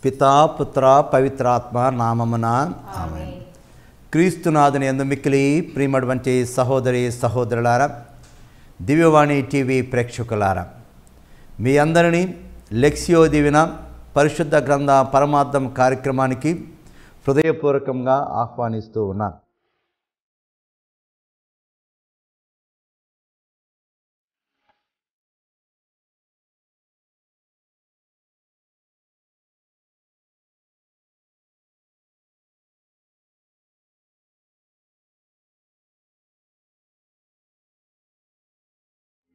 పితా పుత్ర పవిత్రాత్మ నామమున ఆమేన్. క్రీస్తునాథుని యందు మిక్కిలి ప్రియమైనటువంటి సహోదరి సహోదరులారా, దివ్యవాణి టీవీ ప్రేక్షకులారా, మీ అందరినీ లెక్సియో దివిన పరిశుద్ధ గ్రంథ పరమార్థం కార్యక్రమానికి హృదయపూర్వకంగా ఆహ్వానిస్తూ ఉన్నాను.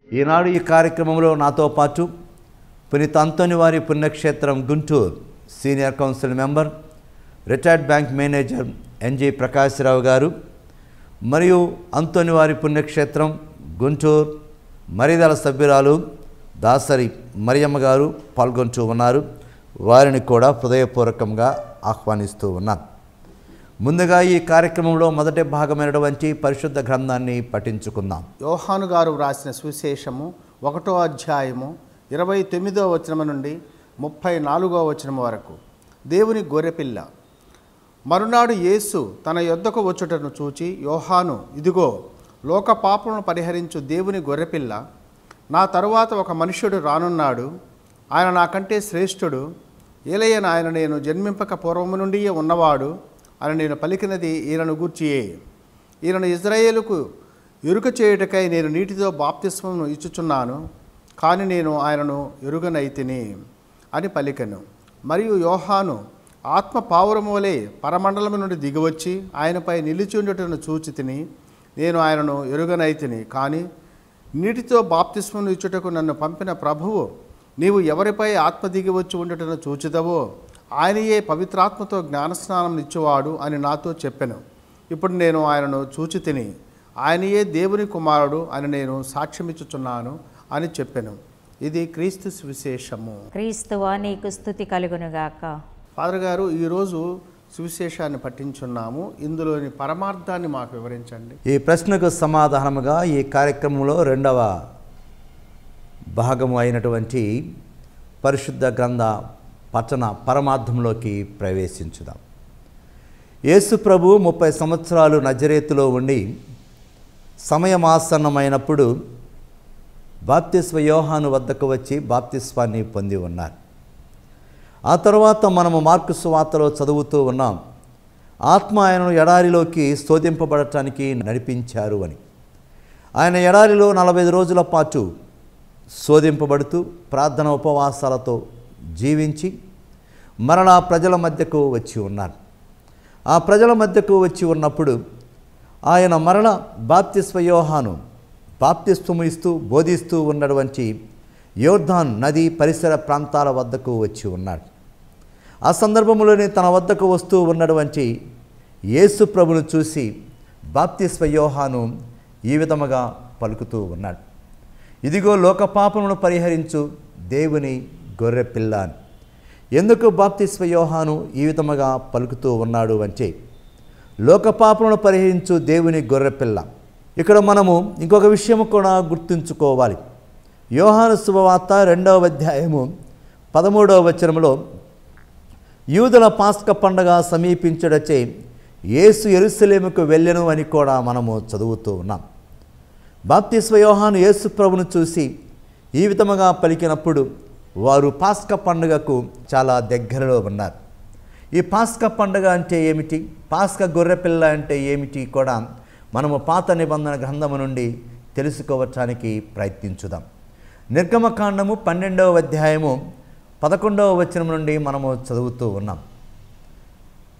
ఈనాడు ఈ కార్యక్రమంలో నాతో పాటు పునీత అంతోని వారి పుణ్యక్షేత్రం Guntur senior council member, retired bank manager NG Prakash Rao గారు, మరియు అంతోని వారి పుణ్యక్షేత్రం గుంటూరు మరిదల సభ్యురాలు దాసరి మరియమ్మ గారు పాల్గొంటూ ఉన్నారు. వారిని కూడా హృదయపూర్వకంగా ఆహ్వానిస్తూ ఉన్నాను. ముందుగా ఈ కార్యక్రమంలో మొదటి భాగమైనటువంటి పరిశుద్ధ గ్రంథాన్ని పఠించుకుందాం. యోహాను గారు వ్రాసిన సువిశేషము 1వ అధ్యాయము 29వ వచనం నుండి 34వ వచనం వరకు. దేవుని గొర్రెపిల్ల. మరునాడు యేసు తన యొద్దకు వచ్చుటను చూచి, యోహాను, ఇదిగో లోక పాపములను పరిహరించు దేవుని గొర్రెపిల్ల. నా తరువాత ఒక మనుష్యుడు రానున్నాడు, ఆయన నాకంటే శ్రేష్ఠుడు, ఏలయన ఆయన నేను జన్మింపక పూర్వము నుండి ఉన్నవాడు అని నేను పలికినది ఈయనను గూర్చియే. ఈయనను ఇజ్రాయేలుకు ఎరుక చేయుటకై నేను నీటితో బాప్తిస్మమును ఇచ్చుచున్నాను, కానీ నేను ఆయనను ఎరుగనైతిని అని పలికెను. మరియు యోహాను ఆత్మ పావురము వలె పరమండలము నుండి దిగివచ్చి ఆయనపై నిలిచి ఉండటను చూచి తిని, నేను ఆయనను ఎరుగనైతిని, కానీ నీటితో బాప్తిస్మమును ఇచ్చుటకు నన్ను పంపిన ప్రభువు, నీవు ఎవరిపై ఆత్మ దిగివచ్చి ఉండటను చూచిదవో ఆయనయే పవిత్రాత్మతో జ్ఞానస్నానం ఇచ్చేవాడు అని నాతో చెప్పెను. ఇప్పుడు నేను ఆయనను చూచి తిని, ఆయనయే దేవుని కుమారుడు అని నేను సాక్ష్యమిచ్చుచున్నాను అని చెప్పెను. ఇది క్రీస్తు సువిశేషము. క్రీస్తువా నీకు స్తుతి కలుగునుగాక. ఫాదర్ గారు, ఈరోజు సువిశేషాన్ని పఠించున్నాము. ఇందులోని పరమార్థాన్ని మాకు వివరించండి. ఈ ప్రశ్నకు సమాధానముగా ఈ కార్యక్రమంలో రెండవ భాగము అయినటువంటి పరిశుద్ధ గ్రంథ పఠన పరమార్థంలోకి ప్రవేశించుదాం. యేసు ప్రభు 30 సంవత్సరాలు నజరేతులో ఉండి సమయమాసన్నమైనప్పుడు బాప్తిస్మ యోహాను వద్దకు వచ్చి బాప్తిస్మాన్ని పొంది ఉన్నారు. ఆ తర్వాత మనము మార్కు సువార్తలో చదువుతూ ఉన్నాం, ఆత్మ ఆయనను ఎడారిలోకి శోధింపబడటానికి నడిపించారు అని. ఆయన ఎడారిలో 40 రోజుల పాటు శోధింపబడుతూ ప్రార్థన ఉపవాసాలతో జీవించి మరలా ప్రజల మధ్యకు వచ్చి ఉన్నారు. ఆ ప్రజల మధ్యకు వచ్చి ఉన్నప్పుడు ఆయన మరల బాప్తిస్మ యోహాను బాప్తిస్మము ఇస్తూ బోధిస్తూ ఉన్నటువంటి యోర్దాన్ నది పరిసర ప్రాంతాల వద్దకు వచ్చి ఉన్నాడు. ఆ సందర్భంలోనే తన వద్దకు వస్తూ ఉన్నటువంటి యేసు ప్రభును చూసి బాప్తిస్మ యోహాను ఈ విధముగా పలుకుతూ ఉన్నాడు, ఇదిగో లోక పాపములను పరిహరించు దేవుని గొర్రెపిల్ల అని. ఎందుకు బాప్తిస్మ యోహాను ఈ విధముగా పలుకుతూ ఉన్నాడు అంటే, లోక పాపములను పరిహరించు దేవుని గొర్రెపిల్ల. ఇక్కడ మనము ఇంకొక విషయం కూడా గుర్తుంచుకోవాలి. యోహాను శుభవార్త 2వ అధ్యాయము 13వ వచనంలో యూదుల పాస్క పండగ సమీపించుటచే యేసు యెరూషలేముకు వెళ్ళెను అని కూడా మనము చదువుతూ ఉన్నాం. బాప్తిస్మ యోహాను యేసు ప్రభును చూసి ఈ విధముగా పలికినప్పుడు వారు పాస్క పండుగకు చాలా దగ్గరలో ఉన్నారు. ఈ పాస్క పండుగ అంటే ఏమిటి, పాస్క గొర్రెపిల్ల అంటే ఏమిటి కూడా మనము పాత నిబంధన గ్రంథము నుండి తెలుసుకోవటానికి ప్రయత్నించుదాం. నిర్గమకాండము 12వ అధ్యాయము 11వ వచనం నుండి మనము చదువుతూ ఉన్నాం.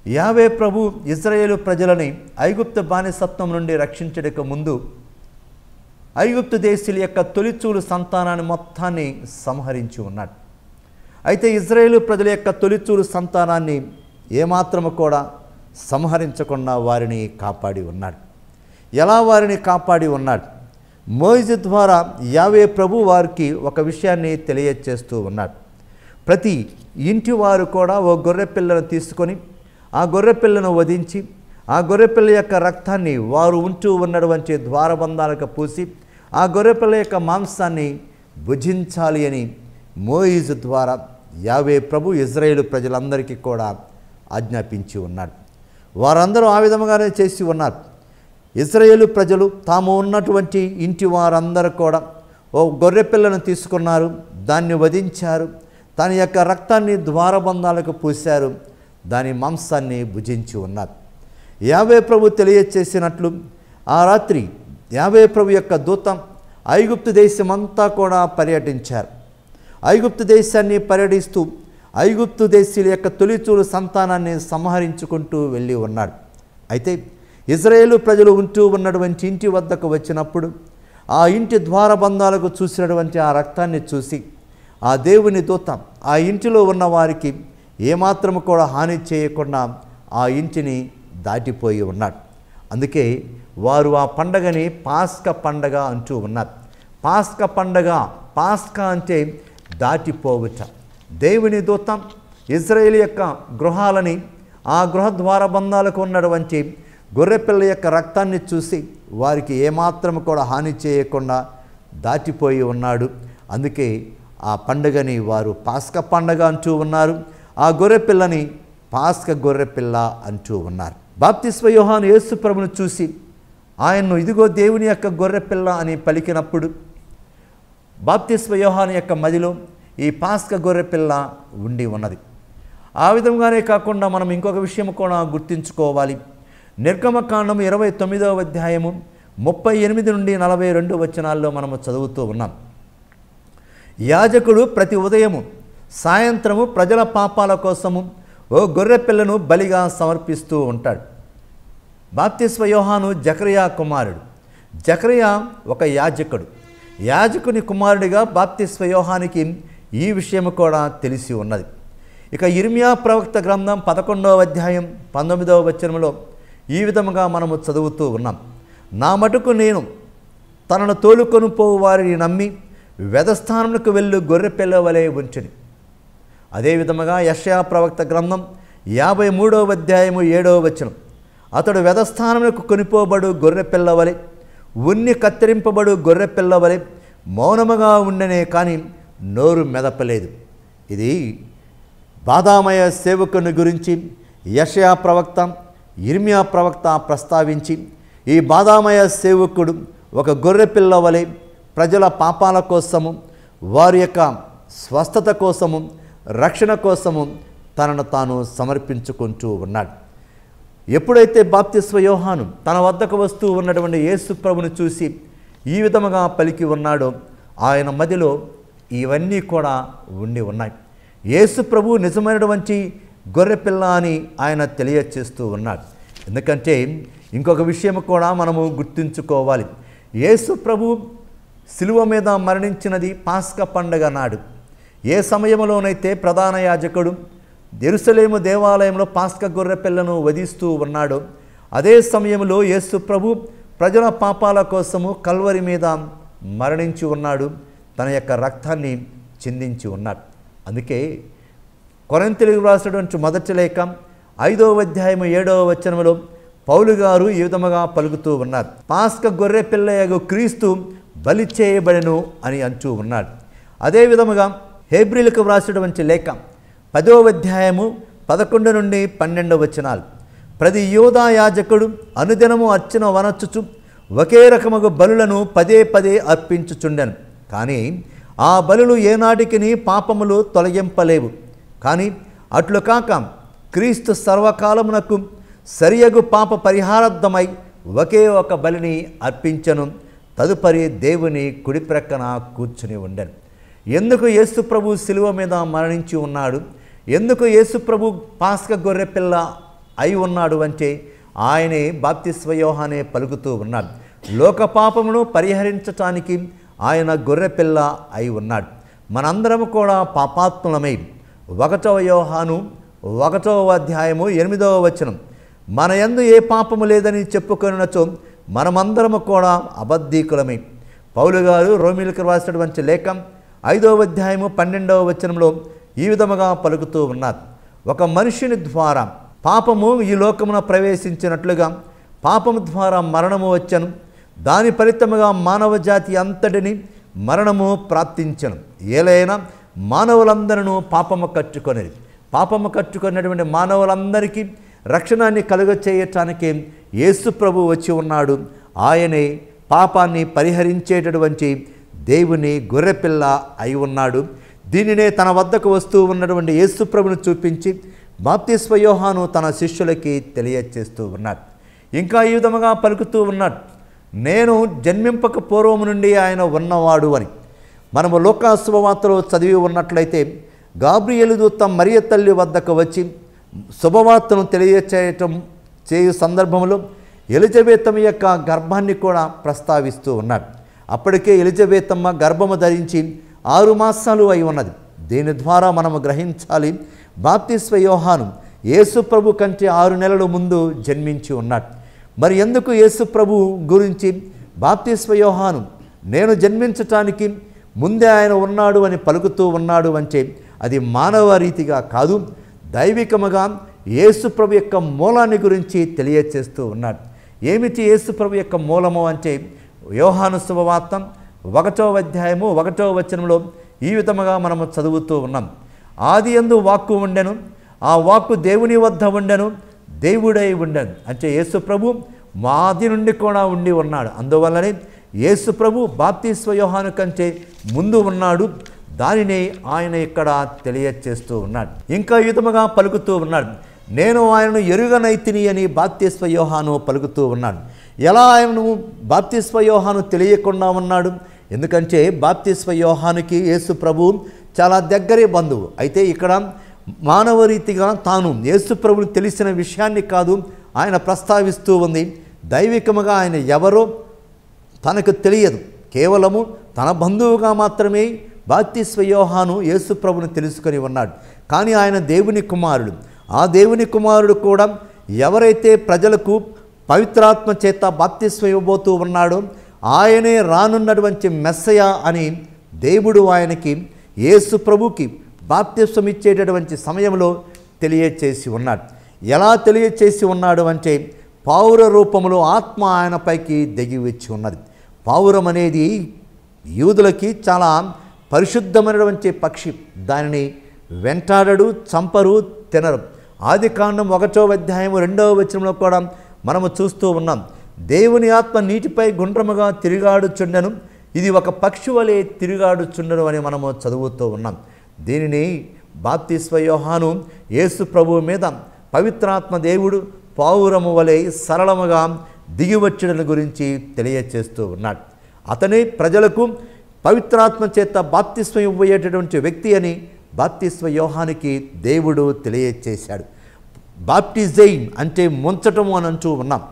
యావే ప్రభు ఇశ్రాయేలు ప్రజలని ఐగుప్తు బానిసత్వం నుండి రక్షించడానికి ముందు ఐగుప్తు దేశీయుల యొక్క తొలిచూలు సంతానాన్ని మొత్తాన్ని సంహరించి ఉన్నాడు. అయితే ఇజ్రాయేలు ప్రజల యొక్క తొలిచూలు సంతానాన్ని ఏమాత్రము కూడా సంహరించకుండా వారిని కాపాడి ఉన్నాడు. ఎలా వారిని కాపాడి ఉన్నాడు? మోయిజు ద్వారా యావే ప్రభు వారికి ఒక విషయాన్ని తెలియచేస్తూ ఉన్నాడు. ప్రతి ఇంటి వారు కూడా ఓ గొర్రెపిల్లను తీసుకొని ఆ గొర్రెపిల్లను వధించి ఆ గొర్రెపిల్ల యొక్క రక్తాన్ని వారు ఉంటూ ఉన్నటువంటి ద్వారబంధాలకు పూసి ఆ గొర్రెపిల్ల యొక్క మాంసాన్ని భుజించాలి అని మోయిజు ద్వారా యావే ప్రభు ఇజ్రాయేలు ప్రజలందరికీ కూడా ఆజ్ఞాపించి ఉన్నాడు. వారందరూ ఆ విధముగానే చేసి ఉన్నారు. ఇజ్రాయేలు ప్రజలు తాము ఉన్నటువంటి ఇంటి వారందరూ కూడా ఓ గొర్రెపిల్లను తీసుకున్నారు, దాన్ని వధించారు, దాని యొక్క రక్తాన్ని ద్వారబంధాలకు పూశారు, దాని మాంసాన్ని భుజించి ఉన్నారు. యావే ప్రభు తెలియచేసినట్లు ఆ రాత్రి యావే ప్రభు యొక్క దూత ఐగుప్తు దేశమంతా కూడా పర్యటించారు. ఐగుప్తు దేశాన్ని పర్యటిస్తూ ఐగుప్తు దేశీయుల యొక్క తొలిచూలు సంతానాన్ని సంహరించుకుంటూ వెళ్ళి ఉన్నాడు. అయితే ఇజ్రాయేలు ప్రజలు ఉంటూ ఉన్నటువంటి ఇంటి వద్దకు వచ్చినప్పుడు ఆ ఇంటి ద్వారబంధాలకు చూసినటువంటి ఆ రక్తాన్ని చూసి ఆ దేవుని దూత ఆ ఇంటిలో ఉన్న వారికి ఏమాత్రము కూడా హాని చేయకుండా ఆ ఇంటిని దాటిపోయి ఉన్నాడు. అందుకే వారు ఆ పండగని పాస్క పండగ అంటూ ఉన్నారు. పాస్క పండగ, పాస్క అంటే దాటిపోవుట. దేవుని దూత ఇజ్రాయేల్ యొక్క గృహాలని ఆ గృహ ద్వారబంధాలకు ఉన్నటువంటి గొర్రెపిల్ల యొక్క రక్తాన్ని చూసి వారికి ఏమాత్రం కూడా హాని చేయకుండా దాటిపోయి ఉన్నాడు. అందుకే ఆ పండుగని వారు పాస్క పండగ అంటూ ఉన్నారు. ఆ గొర్రెపిల్లని పాస్క గొర్రెపిల్ల అంటూ ఉన్నారు. బాప్తిస్మ యోహాను యేసు ప్రభువును చూసి ఆయన్ను ఇదిగో దేవుని యొక్క గొర్రెపిల్ల అని పలికినప్పుడు బాప్తిస్మ యోహాను యొక్క మదిలో ఈ పాస్క గొర్రెపిల్ల ఉండి ఉన్నది. ఆ విధంగానే కాకుండా మనం ఇంకొక విషయం కూడా గుర్తుంచుకోవాలి. నిర్గమకాండం 29వ అధ్యాయము 38 నుండి 42 వచనాల్లో మనము చదువుతూ ఉన్నాం. యాజకుడు ప్రతి ఉదయము సాయంత్రము ప్రజల పాపాల కోసము ఓ గొర్రెపిల్లను బలిగా సమర్పిస్తూ ఉంటాడు. బాప్తిస్మ యోహాను జకరియా కుమారుడు. జకరియా ఒక యాజకుడు. యాజకుని కుమారుడిగా బాప్తిస్మ యోహానికి ఈ విషయం కూడా తెలిసి ఉన్నది. ఇక ఇర్మియా ప్రవక్త గ్రంథం 11వ అధ్యాయం 19వ వచనంలో ఈ విధముగా మనము చదువుతూ ఉన్నాం. నా మటుకు నేను తనను తోలుకొని పోవు వారిని నమ్మి వెధస్థానములకు వెళ్ళు గొర్రెపిల్ల వలె ఉంచుని. అదేవిధముగా యెషయా ప్రవక్త గ్రంథం 53వ అధ్యాయము 7వ వచనం, అతడు వెధస్థానములకు కొనిపోబడు గొర్రెపిల్ల వలె, ఉన్ని కత్తిరింపబడు గొర్రెపిల్ల వలె మౌనముగా ఉండనే కానీ నోరు మెదపలేదు. ఇది బాధామయ సేవకుని గురించి యెషయా ప్రవక్త ఇర్మియా ప్రవక్త ప్రస్తావించి ఈ బాధామయ సేవకుడు ఒక గొర్రెపిల్ల వలె ప్రజల పాపాల కోసము, వారి యొక్క స్వస్థత కోసము, రక్షణ కోసము తనను తాను సమర్పించుకుంటూ ఉన్నాడు. ఎప్పుడైతే బాప్తిస్మ యోహాను తన వద్దకు వస్తూ ఉన్నటువంటి యేసు ప్రభుని చూసి ఈ విధముగా పలికి ఉన్నాడో ఆయన మదిలో ఇవన్నీ కూడా ఉండి ఉన్నాయి. యేసు ప్రభు నిజమైనటువంటి గొర్రెపిల్ల అని ఆయన తెలియచేస్తూ ఉన్నాడు. ఎందుకంటే ఇంకొక విషయం కూడా మనము గుర్తుంచుకోవాలి. యేసు ప్రభు శిలువ మీద మరణించినది పాస్క పండగ నాడు. ఏ సమయంలోనైతే ప్రధాన యాజకుడు యెరూషలేము దేవాలయంలో పాస్క గొర్రెపిల్లను వధిస్తూ ఉన్నాడో అదే సమయంలో యేసు ప్రభు ప్రజల పాపాల కోసము కల్వరి మీద మరణించి ఉన్నాడు. తన యొక్క రక్తాన్ని చిందించి ఉన్నాడు. అందుకే కొరింథీయులకు వ్రాసినటువంటి మొదటి లేఖ 5వ అధ్యాయము 7వ వచనములో పౌలు గారు ఈ విధముగా పలుకుతూ ఉన్నారు. పాస్క గొర్రెపిల్లయగు క్రీస్తు బలి చేయబడెను అని అంటూ ఉన్నాడు. అదే విధముగా హెబ్రీయులకు వ్రాసినటువంటి లేఖ 10వ అధ్యాయము 11 నుండి 12 వచనాలు, ప్రతి యూదా యాజకుడు అనుదినము అర్చన వనర్చుచు ఒకే రకముగా బలులను పదే పదే అర్పించుచుండెను. కానీ ఆ బలులు ఏనాటికిని పాపములు తొలగింపలేవు. కానీ అట్లు కాక క్రీస్తు సర్వకాలమునకు సరియగు పాప పరిహారార్థమై ఒకే ఒక బలిని అర్పించను. తదుపరి దేవుని కుడి ప్రక్కన కూర్చుని ఉండెను. ఎందుకు యేసు ప్రభు శిలువ మీద మరణించి ఉన్నాడు, ఎందుకు యేసు ప్రభు పాస్క గొర్రెపిల్ల అయి ఉన్నాడు అంటే ఆయనే బాప్తిస్మ యోహానే పలుకుతూ ఉన్నాడు. లోక పాపమును పరిహరించటానికి ఆయన గొర్రెపిల్ల అయి ఉన్నాడు. మనందరము కూడా పాపాత్ములమై 1వ యోహాను 1వ అధ్యాయము 8వ వచనం, మన యందు ఏ పాపము లేదని చెప్పుకొనినచో మనమందరము కూడా అబద్ధీకులమే. పౌలు గారు రోమీయులకు రాసినటువంటి లేఖ 5వ అధ్యాయము 12వ వచనంలో ఈ విధముగా పలుకుతూ ఉన్నారు. ఒక మనుషుని ద్వారా పాపము ఈ లోకమున ప్రవేశించినట్లుగా పాపము ద్వారా మరణము వచ్చెను. దాని ఫలితముగా మానవ జాతి అంతటిని మరణము ప్రాప్తించెను. ఏలైనా మానవులందరూ పాపము కట్టుకొనేది. పాపము కట్టుకున్నటువంటి మానవులందరికీ రక్షణాన్ని కలుగచేయటానికి యేసు ప్రభు వచ్చి ఉన్నాడు. ఆయనే పాపాన్ని పరిహరించేటటువంటి దేవుని గొర్రెపిల్ల అయి ఉన్నాడు. దీనినే తన వద్దకు వస్తూ ఉన్నటువంటి యేసు ప్రభును చూపించి బాప్తిస్మ యోహాను తన శిష్యులకి తెలియచేస్తూ ఉన్నాడు. ఇంకా ఈ విధముగా పలుకుతూ ఉన్నాడు, నేను జన్మింపక పూర్వము నుండి ఆయన ఉన్నవాడు అని. మనము లూకా శుభవార్తలో చదివి ఉన్నట్లయితే గాబ్రియేలు దూత మరియ తల్లి వద్దకు వచ్చి శుభవార్తను చేయు సందర్భంలో ఎలిజబెతమ్మ యొక్క గర్భాన్ని కూడా ప్రస్తావిస్తూ ఉన్నాడు. అప్పటికే ఎలిజబెతమ్మ గర్భము ధరించి 6 మాసాలు అయి ఉన్నది. దీని ద్వారా మనము గ్రహించాలి, బాప్తిస్మ యోహాను యేసు ప్రభు కంటే 6 నెలల ముందు జన్మించి ఉన్నాడు. మరి ఎందుకు యేసు ప్రభు గురించి బాప్తిస్మ యోహాను నేను జన్మించటానికి ముందే ఆయన ఉన్నాడు అని పలుకుతూ ఉన్నాడు అంటే అది మానవ రీతిగా కాదు, దైవికముగా యేసు ప్రభు యొక్క మూలాన్ని గురించి తెలియచేస్తూ ఉన్నాడు. ఏమిటి యేసు ప్రభు యొక్క మూలము అంటే యోహాను శుభవార్త 1వ అధ్యాయము 1వ వచనంలో ఈ విధముగా మనము చదువుతూ ఉన్నాం. ఆదియందు వాక్కు ఉండెను, ఆ వాక్కు దేవుని వద్ద ఉండెను, దేవుడై ఉండెను. అంటే యేసు ప్రభు ఆది నుండి కూడా ఉండి ఉన్నాడు. అందువల్లనే యేసు ప్రభు బాప్తిస్మ యోహాను కంటే ముందు ఉన్నాడు. దానిని ఆయన ఇక్కడ తెలియచేస్తూ ఉన్నాడు. ఇంకా ఈ విధముగా పలుకుతూ ఉన్నాడు, నేను ఆయనను ఎరుగనైతిని అని బాప్తిస్మ యోహాను పలుకుతూ ఉన్నాడు. ఎలా ఆయనను బాప్తిస్మ యోహాను తెలియకుండా ఉన్నాడు? ఎందుకంటే బాప్తిస్మ యోహానుకి యేసు ప్రభు చాలా దగ్గరే బంధువు. అయితే ఇక్కడ మానవ రీతిగా తాను యేసు ప్రభుని తెలిసిన విషయాన్ని కాదు ఆయన ప్రస్తావిస్తూ ఉంది. దైవికముగా ఆయన ఎవరో తనకు తెలియదు. కేవలము తన బంధువుగా మాత్రమే బాప్తిస్మ యోహాను యేసు ప్రభుని తెలుసుకొని ఉన్నాడు. కానీ ఆయన దేవుని కుమారుడు. ఆ దేవుని కుమారుడు కూడా ఎవరైతే ప్రజలకు పవిత్రాత్మ చేత బాప్తిస్మ ఇవ్వబోతూ ఉన్నాడో ఆయనే రానున్నటువంటి మెస్సయ అని దేవుడు ఆయనకి యేసు ప్రభుకి బాప్తిస్వం ఇచ్చేటటువంటి సమయంలో తెలియచేసి ఉన్నాడు. ఎలా తెలియచేసి ఉన్నాడు అంటే పావుర రూపంలో ఆత్మ ఆయనపైకి దిగి వచ్చి ఉన్నది. పావురం అనేది యూదులకి చాలా పరిశుద్ధమైనటువంటి పక్షి. దానిని వెంటాడడు, చంపరు, తినరు. ఆదికాండం 1వ అధ్యాయం 2వ వచనంలో కూడా మనము చూస్తూ ఉన్నాం. దేవుని ఆత్మ నీటిపై గుండ్రముగా తిరుగాడుచుండెను, ఇది ఒక పక్షి వలె తిరుగాడుచుండెను అని మనము చదువుతూ ఉన్నాం. దీనిని బాప్తిస్మ యోహాను యేసు ప్రభువు మీద పవిత్రాత్మ దేవుడు పావురము వలె సరళముగా దిగివచ్చడం గురించి తెలియచేస్తూ ఉన్నాడు. అతనే ప్రజలకు పవిత్రాత్మ చేత బాప్తిస్మ ఇవ్వబోయేటటువంటి వ్యక్తి అని బాప్తిస్మ యోహానికి దేవుడు తెలియచేశాడు. బాప్టిజైన్ అంటే ముంచటము అని అంటూ ఉన్నాం.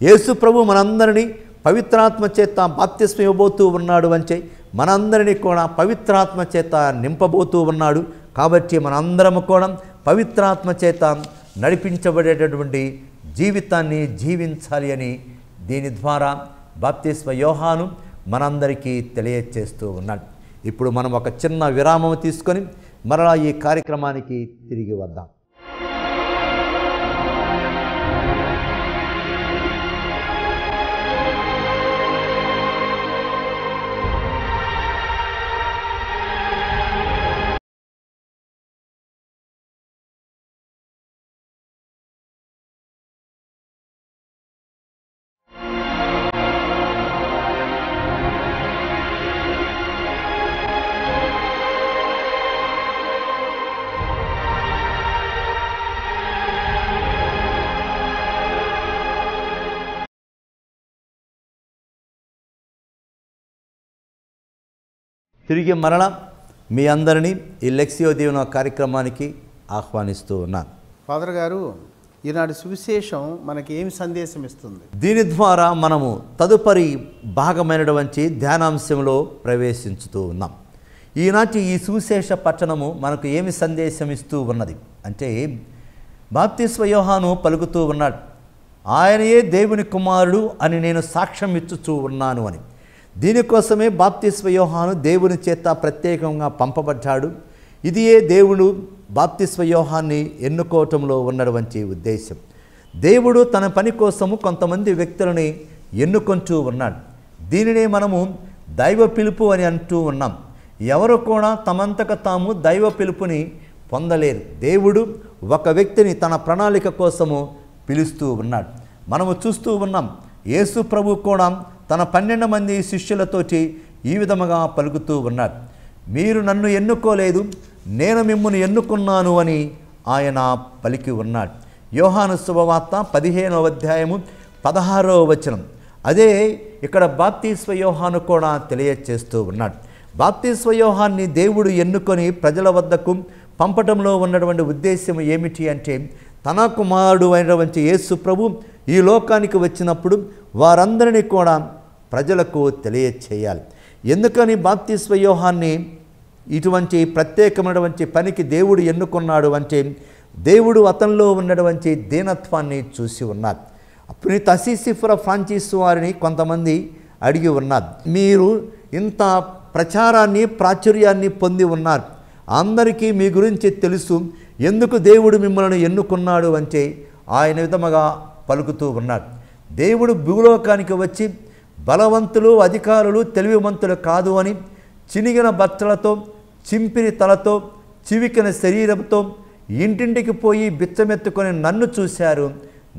యేసు ప్రభు మనందరినీ పవిత్రాత్మ చేత బాప్తిస్మ ఇవ్వబోతూ ఉన్నాడు అంటే మనందరినీ కూడా పవిత్రాత్మ చేత నింపబోతూ ఉన్నాడు. కాబట్టి మనందరము కూడా పవిత్రాత్మ చేత నడిపించబడేటటువంటి జీవితాన్ని జీవించాలి అని దీని ద్వారా బాప్తిస్మ యోహాను మనందరికీ తెలియచేస్తూ ఉన్నాడు. ఇప్పుడు మనం ఒక చిన్న విరామం తీసుకొని మరలా ఈ కార్యక్రమానికి తిరిగి వద్దాం. తిరిగి మరలా మీ అందరినీ ఈ లెక్సియో దీవెన కార్యక్రమానికి ఆహ్వానిస్తూ ఉన్నాను. ఫాదర్ గారు, ఈనాటి సువిశేషం మనకి ఏమి సందేశం ఇస్తుంది? దీని ద్వారా మనము తదుపరి భాగమైనటువంటి ధ్యానాంశంలో ప్రవేశించుతూ ఉన్నాం. ఈనాటి ఈ సువిశేష పట్టణము మనకు ఏమి సందేశం ఇస్తూ ఉన్నది అంటే బాప్తిస్మ యోహాను పలుకుతూ ఉన్నాడు, ఆయనయే దేవుని కుమారుడు అని నేను సాక్ష్యం ఇచ్చుచూ ఉన్నాను అని. దీనికోసమే బాప్తిస్మ యోహాను దేవుని చేత ప్రత్యేకంగా పంపబడ్డాడు. ఇదియే దేవుడు బాప్తిస్మ యోహాన్ని ఎన్నుకోవటంలో ఉన్నటువంటి ఉద్దేశం. దేవుడు తన పని కోసము కొంతమంది వ్యక్తులని ఎన్నుకుంటూ ఉన్నాడు. దీనినే మనము దైవ పిలుపు అని అంటూ ఉన్నాం. ఎవరు కూడా తమంతక తాము దైవ పిలుపుని పొందలేరు. దేవుడు ఒక వ్యక్తిని తన ప్రణాళిక కోసము పిలుస్తూ ఉన్నాడు. మనము చూస్తూ ఉన్నాం, యేసు ప్రభు కూడా తన 12 మంది శిష్యులతోటి ఈ విధముగా పలుకుతూ ఉన్నాడు. మీరు నన్ను ఎన్నుకోలేదు, నేను మిమ్మల్ని ఎన్నుకున్నాను అని ఆయన పలికి ఉన్నాడు. యోహాను శుభవార్త 15వ అధ్యాయము 16వ వచనం. అదే ఇక్కడ బాప్తిస్మ యోహాను కూడా తెలియచేస్తూ ఉన్నాడు. బాప్తిస్మ యోహాన్ని దేవుడు ఎన్నుకొని ప్రజల వద్దకు పంపటంలో ఉన్నటువంటి ఉద్దేశం ఏమిటి అంటే, తన కుమారుడు అయినటువంటి యేసు ప్రభు ఈ లోకానికి వచ్చినప్పుడు వారందరినీ కూడా ప్రజలకు తెలియచేయాలి. ఎందుకని బాప్తిస్మ యోహాన్ని ఇటువంటి ప్రత్యేకమైనటువంటి పనికి దేవుడు ఎన్నుకున్నాడు అంటే, దేవుడు అతనిలో ఉన్నటువంటి దీనత్వాన్ని చూసి ఉన్నారు. పునీత అసిసిఫ్రా ఫ్రాన్సిస్ వారిని కొంతమంది అడిగి ఉన్నారు, మీరు ఇంత ప్రచారాన్ని ప్రాచుర్యాన్ని పొంది ఉన్నారు, అందరికీ మీ గురించి తెలుసు, ఎందుకు దేవుడు మిమ్మల్ని ఎన్నుకున్నాడు అంటే ఆయన విధముగా పలుకుతూ ఉన్నాడు. దేవుడు భూలోకానికి వచ్చి బలవంతులు, అధికారులు, తెలివిమంతులు కాదు అని, చినిగిన బట్టలతో, చింపిరి తలతో, చివికిన శరీరంతో ఇంటింటికి పోయి బిచ్చమెత్తుకొని నన్ను చూశారు,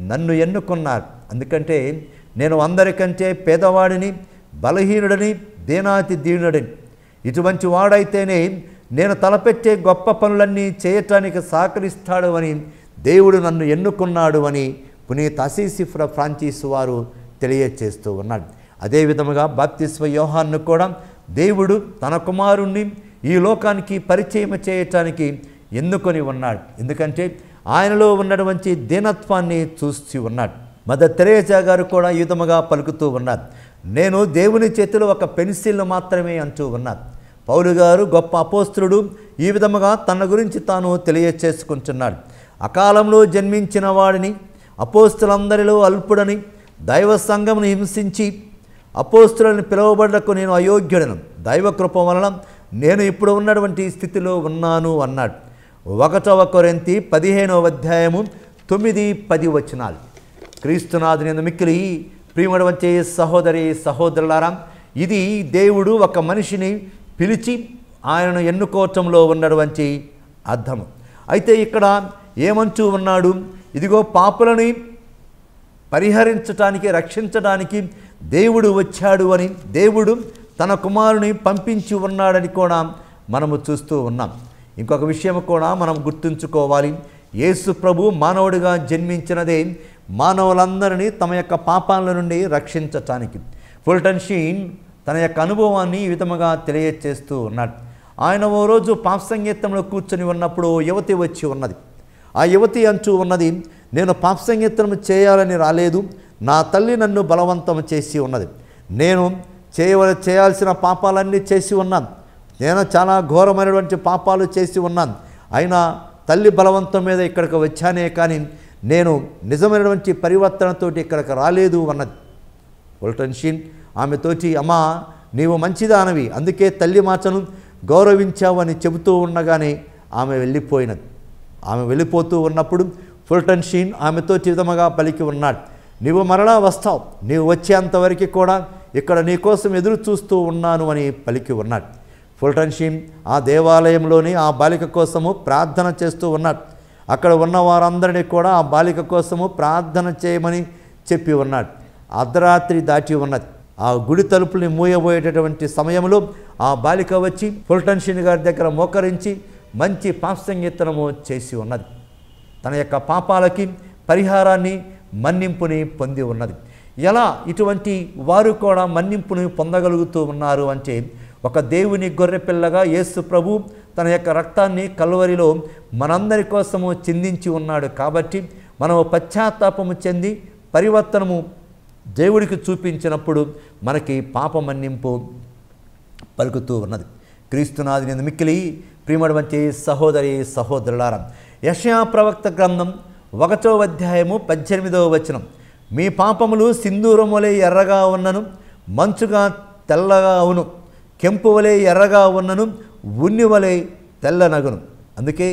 నన్ను ఎన్నుకున్నారు. ఎందుకంటే నేను అందరికంటే పేదవాడిని, బలహీనుడని, దీనాతి దీనుడని. ఇటువంటి వాడైతేనే నేను తలపెట్టే గొప్ప పనులన్నీ చేయటానికి సహకరిస్తాడు అని దేవుడు నన్ను ఎన్నుకున్నాడు అని పునీత అసిసిఫ్రా ఫ్రాన్సిస్ వారు తెలియచేస్తూ ఉన్నాడు. అదేవిధముగా బాప్తిస్మ యోహాన్ను కూడా దేవుడు తన కుమారుణ్ణి ఈ లోకానికి పరిచయం చేయటానికి ఎన్నుకొని ఉన్నాడు. ఎందుకంటే ఆయనలో ఉన్నటువంటి దీనత్వాన్ని చూసి ఉన్నాడు. మదర్ తెరేసా గారు కూడా ఈ విధముగా పలుకుతూ ఉన్నారు, నేను దేవుని చేతిలో ఒక పెన్సిల్ మాత్రమే అంటూ ఉన్నారు. పౌలు గారు గొప్ప అపోస్తలుడు ఈ విధముగా తన గురించి తాను తెలియచేసుకుంటున్నాడు. అకాలంలో జన్మించిన వాడిని, అపోస్తలందరిలో అల్పుడని, దైవ సంఘమును హింసించి అపోస్తలుని పిలువబడకు నేను అయోగ్యుడను, దైవ కృప వలన నేను ఇప్పుడు ఉన్నటువంటి స్థితిలో ఉన్నాను అన్నాడు. 1 కొరింథీ 15వ అధ్యాయము 9-10 వచనాలు. క్రీస్తునాథుని మిక్కిలి ప్రియమైనటువంటి సహోదరి సహోదరులారా, ఇది దేవుడు ఒక మనిషిని పిలిచి ఆయనను ఎన్నుకోవటంలో ఉన్నటువంటి అర్థము. అయితే ఇక్కడ ఏమంటూ ఉన్నాడు, ఇదిగో పాపులని పరిహరించటానికి, రక్షించడానికి దేవుడు వచ్చాడు అని, దేవుడు తన కుమారుని పంపించి ఉన్నాడని కూడా మనము చూస్తూ ఉన్నాం. ఇంకొక విషయం కూడా మనం గుర్తుంచుకోవాలి, యేసు ప్రభు మానవుడిగా జన్మించినదే మానవులందరినీ తమ యొక్క పాపాల నుండి రక్షించటానికి. ఫుల్టన్ షీన్ తన యొక్క అనుభవాన్ని ఈ విధముగా తెలియచేస్తూ ఉన్నాడు. ఆయన ఓ రోజు పాప సంగీతంలో కూర్చొని ఉన్నప్పుడు యువతి వచ్చి ఉన్నది. ఆ యువతి అంటూ ఉన్నది, నేను పాప సంగీతం చేయాలని రాలేదు, నా తల్లి నన్ను బలవంతం చేసి ఉన్నది, నేను చేయాల్సిన పాపాలన్నీ చేసి ఉన్నాను, నేను చాలా ఘోరమైనటువంటి పాపాలు చేసి ఉన్నాను, అయినా తల్లి బలవంతం మీద ఇక్కడికి వచ్చానే కానీ నేను నిజమైనటువంటి పరివర్తనతోటి ఇక్కడికి రాలేదు అన్నది. ఫుల్టన్ షీన్ ఆమెతోటి, అమ్మా నీవు మంచిదానవి, అందుకే తల్లి మాటను గౌరవించావు అని చెబుతూ ఉండగానే ఆమె వెళ్ళిపోయినది. ఆమె వెళ్ళిపోతూ ఉన్నప్పుడు ఫుల్టన్ షీన్ ఆమెతో విధముగా పలికి ఉన్నాడు, నీవు మరలా వస్తావు, నీవు వచ్చేంతవరకు కూడా ఇక్కడ నీ కోసం ఎదురు చూస్తూ ఉన్నాను అని పలికి ఉన్నాడు. ఫుల్టన్ షీన్ ఆ దేవాలయంలోని ఆ బాలిక కోసము ప్రార్థన చేస్తూ ఉన్నాడు. అక్కడ ఉన్న వారందరినీ కూడా ఆ బాలిక కోసము ప్రార్థన చేయమని చెప్పి ఉన్నాడు. అర్ధరాత్రి దాటి ఉన్నది. ఆ గుడి తలుపుని మూయబోయేటటువంటి సమయంలో ఆ బాలిక వచ్చి ఫుల్టన్ షీన్ గారి దగ్గర మోకరించి మంచి పాప సంగీతనము చేసి ఉన్నది. తన యొక్క పాపాలకి పరిహారాన్ని, మన్నింపుని పొంది ఉన్నది. ఎలా ఇటువంటి వారు కూడా మన్నింపుని పొందగలుగుతూ ఉన్నారు అంటే, ఒక దేవుని గొర్రెపిల్లగా యేసు ప్రభు తన యొక్క రక్తాన్ని కల్వరిలో మనందరి కోసము చిందించి ఉన్నాడు. కాబట్టి మనము పశ్చాత్తాపము చెంది పరివర్తనము దేవుడికి చూపించినప్పుడు మనకి పాప మన్నింపు పలుకుతూ ఉన్నది. క్రీస్తునాథుని మిక్కిలి ప్రియమైనటువంటి సహోదరి సహోదరులారా, యెషయా ప్రవక్త గ్రంథం 1వ అధ్యాయము 18వ వచనం, మీ పాపములు సింధూరం వలె ఎర్రగా ఉన్నను, మంచుగా తెల్లగా అవును, కెంపు వలె ఎర్రగా ఉన్నను, ఉన్ని వలె తెల్లనగును. అందుకే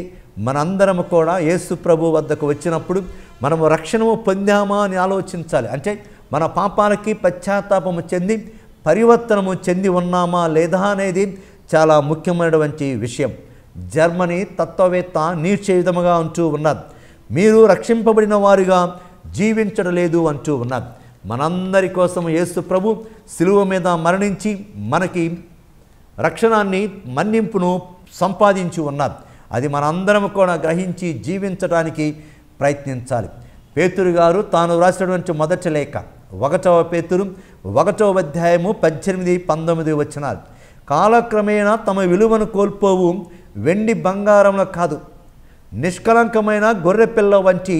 మనందరము కూడా యేసు ప్రభు వద్దకు వచ్చినప్పుడు మనము రక్షణము పొందామా అని ఆలోచించాలి. అంటే మన పాపాలకి పశ్చాత్తాపము చెంది పరివర్తనము చెంది ఉన్నామా లేదా అనేది చాలా ముఖ్యమైనటువంటి విషయం. జర్మనీ తత్వవేత్త నీచే విధముగా అంటూ ఉన్నారు, మీరు రక్షింపబడిన వారుగా జీవించడం లేదు అంటూ ఉన్నారు. మనందరి కోసం యేసు ప్రభు శిలువ మీద మరణించి మనకి రక్షణాన్ని మన్నింపును సంపాదించి ఉన్నారు. అది మనందరం కూడా గ్రహించి జీవించడానికి ప్రయత్నించాలి. పేతురు గారు తాను రాసినటువంటి మొదటి లేఖ 1వ పేతురు 1వ అధ్యాయము 18-19 వచనాలు, కాలక్రమేణా తమ విలువను కోల్పోవు వెండి బంగారంలో కాదు, నిష్కలంకమైన గొర్రెపిల్ల వంటి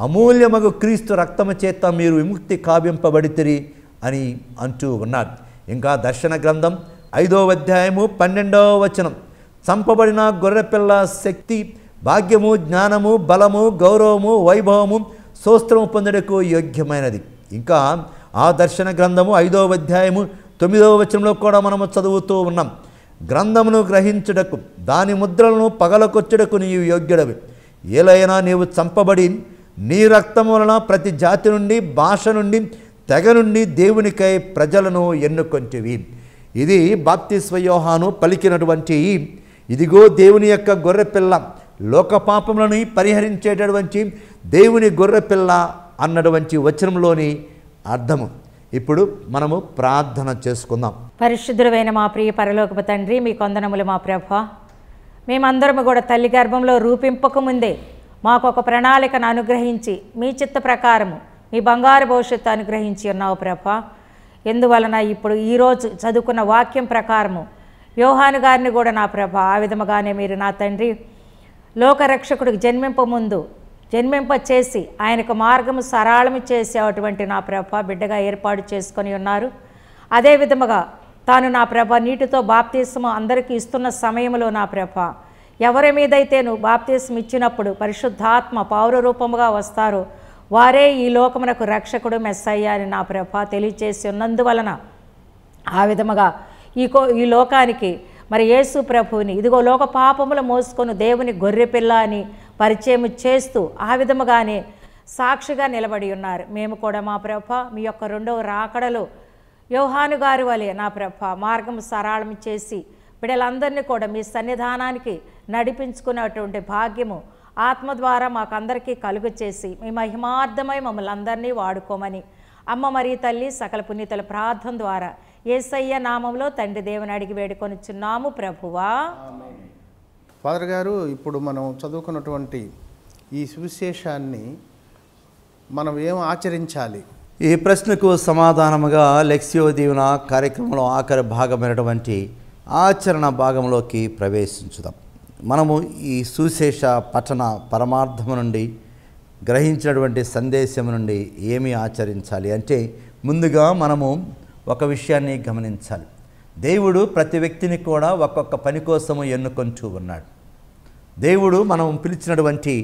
అమూల్యమగు క్రీస్తు రక్తము చేత మీరు విముక్తి కావింపబడితిరి అని అంటూ ఉన్నాడు. ఇంకా దర్శన గ్రంథం 5వ అధ్యాయము 12వ వచనం, చంపబడిన గొర్రెపిల్ల శక్తి, భాగ్యము, జ్ఞానము, బలము, గౌరవము, వైభవము, స్తోత్రము పొందుటకు యోగ్యమైనది. ఇంకా ఆ దర్శన గ్రంథము 5వ అధ్యాయము 9వ వచనంలో కూడా మనము చదువుతూ ఉన్నాం, గ్రంథమును గ్రహించుటకు దాని ముద్రలను పగలకొచ్చుటకు నీవు యోగ్యుడవి, ఏలైనా నీవు చంపబడి నీ రక్తము వలన ప్రతి జాతి నుండి, భాష నుండి, తెగ నుండి దేవునికై ప్రజలను ఎన్నుకొంటివి. ఇది బాప్తిస్మ యోహాను పలికినటువంటి, ఇదిగో దేవుని యొక్క గొర్రెపిల్ల, లోక పాపములను పరిహరించేటటువంటి దేవుని గొర్రెపిల్ల అన్నటువంటి వచనంలోని అర్థము. ఇప్పుడు మనము ప్రార్థన చేసుకుందాం. పరిశుద్ధుడైన మా ప్రియ పరలోకపు తండ్రి, మీ కొందనములు మా ప్రభా. మేమందరము కూడా తల్లి గర్భంలో రూపింపకముందే మాకు ఒక ప్రణాళికను అనుగ్రహించి మీ చిత్త ప్రకారము మీ బంగారు భవిష్యత్తు అనుగ్రహించి ఉన్నావు ప్రభా. ఎందువలన ఇప్పుడు ఈరోజు చదువుకున్న వాక్యం ప్రకారము యోహాను గారిని కూడా నా ప్రభా ఆ విధముగానే మీరు నా తండ్రి లోకరక్షకుడికి జన్మింప చేసి ఆయనకు మార్గము సరళము చేసేటువంటి నా ప్రభ బిడ్డగా ఏర్పాటు చేసుకొని ఉన్నారు. అదే విధముగా తాను నా ప్రభ నీటితో బాప్తీసము అందరికీ ఇస్తున్న సమయంలో నా ప్రభ ఎవరి మీదైతే నువ్వు బాప్తీసం ఇచ్చినప్పుడు పరిశుద్ధాత్మ పౌర రూపముగా వస్తారో వారే ఈ లోకమునకు రక్షకుడు మెస్సయ్య అని నా ప్రభ తెలియచేసి ఉన్నందువలన ఆ విధముగా ఈ లోకానికి మరి యేసు ప్రభువుని ఇదిగో లోక పాపములు మోసుకొని దేవుని గొర్రెపిల్ల అని పరిచయం చేస్తూ ఆ విధముగానే సాక్షిగా నిలబడి ఉన్నారు. మేము కూడా మా ప్రభ మీ యొక్క రెండవ రాకడలో యోహాను గారి వలె నా ప్రభ మార్గం సరళం చేసి బిడ్డలందరినీ కూడా మీ సన్నిధానానికి నడిపించుకున్నటువంటి భాగ్యము ఆత్మ ద్వారా మాకందరికీ కలుగు చేసి మీ మహిమార్థమై మమ్మల్ని అందరినీ వాడుకోమని అమ్మ మరి తల్లి సకల పునీతుల ప్రార్థన ద్వారా యేసయ్య నామంలో తండ్రి దేవుని అడిగి వేడుకొనిచున్నాము ప్రభువా. ఫాదర్ గారు, ఇప్పుడు మనం చదువుకున్నటువంటి ఈ సువిశేషాన్ని మనం ఏం ఆచరించాలి? ఈ ప్రశ్నకు సమాధానముగా లెక్సియో దీవెన కార్యక్రమంలో ఆఖరి భాగమైనటువంటి ఆచరణ భాగంలోకి ప్రవేశించుదాం. మనము ఈ సువిశేష పఠన పరమార్థము నుండి గ్రహించినటువంటి సందేశం నుండి ఏమి ఆచరించాలి అంటే, ముందుగా మనము ఒక విషయాన్ని గమనించాలి. దేవుడు ప్రతి వ్యక్తిని కూడా ఒక్కొక్క పని కోసము ఎన్నుకుంటూ ఉన్నాడు. దేవుడు మనం పిలిచినటువంటి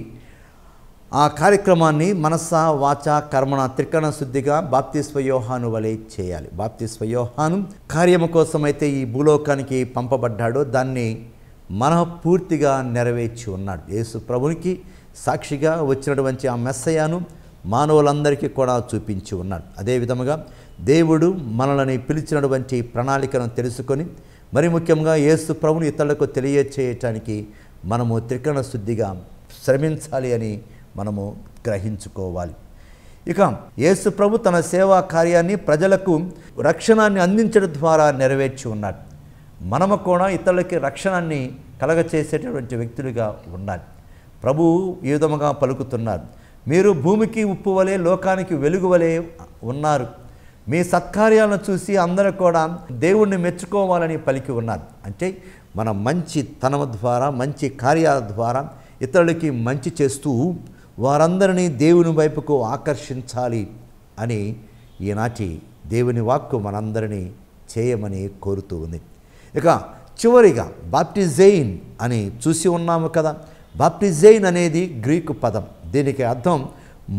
ఆ కార్యక్రమాన్ని మనస వాచ కర్మణ త్రికరణ శుద్ధిగా బాప్తిస్మ యోహాను వలె చేయాలి. బాప్తిస్మ యోహాను కార్యము కోసమైతే ఈ భూలోకానికి పంపబడ్డాడో దాన్ని మనఃపూర్తిగా నెరవేర్చి ఉన్నాడు. యేసు ప్రభునికి సాక్షిగా వచ్చినటువంటి ఆ మెస్సయాను మానవులందరికీ కూడా చూపించి ఉన్నాడు. అదేవిధముగా దేవుడు మనల్ని పిలిచినటువంటి ప్రణాళికను తెలుసుకొని మరి ముఖ్యంగా యేసు ప్రభుని ఇతరులకు తెలియచేయటానికి మనము త్రికరణ శుద్ధిగా శ్రమించాలి అని మనము గ్రహించుకోవాలి. ఇక యేసు ప్రభు తన సేవా కార్యాన్ని ప్రజలకు రక్షణాన్ని అందించడం ద్వారా నెరవేర్చి ఉన్నాడు. మనము కూడా ఇతరులకి రక్షణాన్ని కలగచేసేటటువంటి వ్యక్తులుగా ఉండాలి. ప్రభువు ఈ విధముగా పలుకుతున్నారు, మీరు భూమికి ఉప్పు వలె లోకానికి వెలుగు వలె ఉన్నారు. మీ సత్కార్యాలను చూసి అందరూ కూడా దేవుణ్ణి మెచ్చుకోవాలని పలికి ఉన్నారు. అంటే మన మంచి తనము ద్వారా మంచి కార్యాల ద్వారా ఇతరులకి మంచి చేస్తూ వారందరినీ దేవుని వైపుకు ఆకర్షించాలి అని ఈనాటి దేవుని వాక్కు మనందరినీ చేయమని కోరుతూ ఉంది. ఇక చివరిగా బాప్టిజైన్ అని చూసి ఉన్నాము కదా. బాప్టిజైన్ అనేది గ్రీకు పదం. దీనికి అర్థం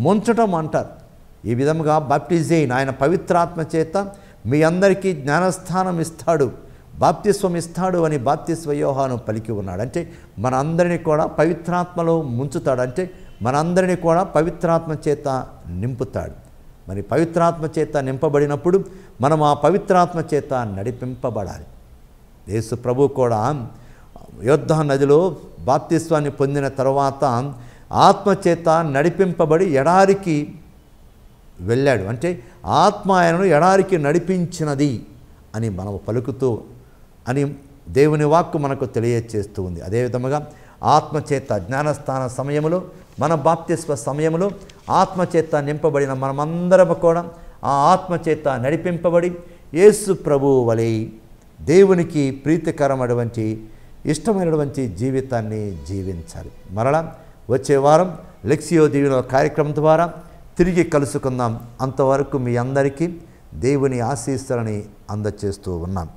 ముంచటం అంటారు. ఈ విధముగా బాప్టిజైన్ ఆయన పవిత్రాత్మ చేత మీ అందరికీ జ్ఞానస్థానం ఇస్తాడు, బాప్తిస్వం ఇస్తాడు అని బాప్తిస్మ యోహాను పలికి ఉన్నాడు. అంటే మన అందరినీ కూడా పవిత్రాత్మలో ముంచుతాడు. అంటే మనందరినీ కూడా పవిత్రాత్మ చేత నింపుతాడు. మరి పవిత్రాత్మ చేత నింపబడినప్పుడు మనం ఆ పవిత్రాత్మ చేత నడిపింపబడాలి. యేసు ప్రభు కూడా యోర్దాను నదిలో బాప్తిస్వాన్ని పొందిన తర్వాత ఆత్మచేత నడిపింపబడి ఎడారికి వెళ్ళాడు. అంటే ఆత్మ ఆయనను ఎడారికి నడిపించినది అని మనం పలుకుతూ అని దేవుని వాక్కు మనకు తెలియచేస్తూ ఉంది. అదేవిధముగా ఆత్మచేత జ్ఞానస్థాన సమయంలో, మన బాప్తిస్వ సమయంలో ఆత్మచేత నింపబడిన మనమందరము కూడా ఆ ఆత్మచేత నడిపింపబడి యేసు ప్రభువు వలె దేవునికి ప్రీతికరమైనటువంటి ఇష్టమైనటువంటి జీవితాన్ని జీవించాలి. మరలా వచ్చే వారం లెక్సియో దీవెన కార్యక్రమం ద్వారా తిరిగి కలుసుకుందాం. అంతవరకు మీ అందరికీ దేవుని ఆశీస్సులని అందచేస్తూ ఉన్నాం.